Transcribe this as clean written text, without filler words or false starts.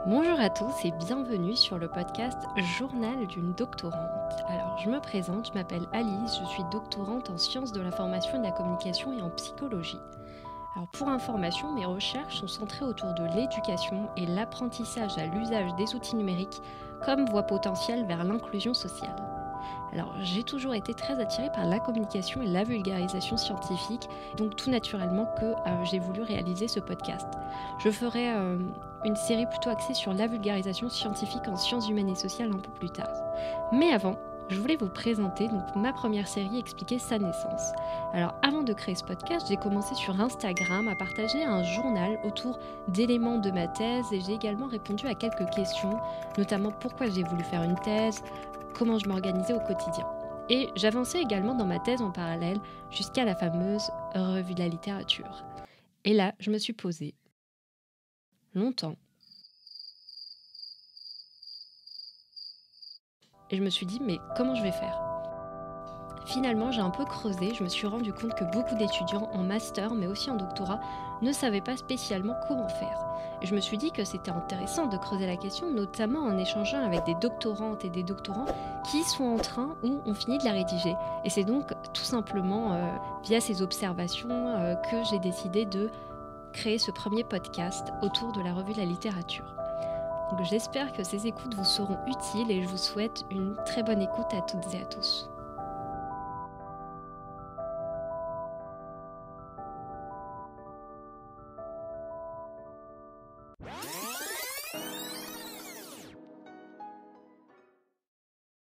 Bonjour à tous et bienvenue sur le podcast Journal d'une doctorante. Alors, je me présente, je m'appelle Alice, je suis doctorante en sciences de l'information et de la communication et en psychologie. Alors, pour information, mes recherches sont centrées autour de l'éducation et l'apprentissage à l'usage des outils numériques comme voie potentielle vers l'inclusion sociale. Alors, j'ai toujours été très attirée par la communication et la vulgarisation scientifique, donc tout naturellement que j'ai voulu réaliser ce podcast. Je ferai une série plutôt axée sur la vulgarisation scientifique en sciences humaines et sociales un peu plus tard. Mais avant, je voulais vous présenter donc ma première série expliquer sa naissance. Alors avant de créer ce podcast, j'ai commencé sur Instagram à partager un journal autour d'éléments de ma thèse et j'ai également répondu à quelques questions, notamment pourquoi j'ai voulu faire une thèse, comment je m'organisais au quotidien. Et j'avançais également dans ma thèse en parallèle jusqu'à la fameuse revue de la littérature. Et là, je me suis posée longtemps et je me suis dit mais comment je vais faire ? Finalement, j'ai un peu creusé, je me suis rendu compte que beaucoup d'étudiants en master, mais aussi en doctorat, ne savaient pas spécialement comment faire. Et je me suis dit que c'était intéressant de creuser la question, notamment en échangeant avec des doctorantes et des doctorants qui sont en train ou ont fini de la rédiger. Et c'est donc tout simplement via ces observations que j'ai décidé de créer ce premier podcast autour de la revue de la littérature. Donc j'espère que ces écoutes vous seront utiles et je vous souhaite une très bonne écoute à toutes et à tous.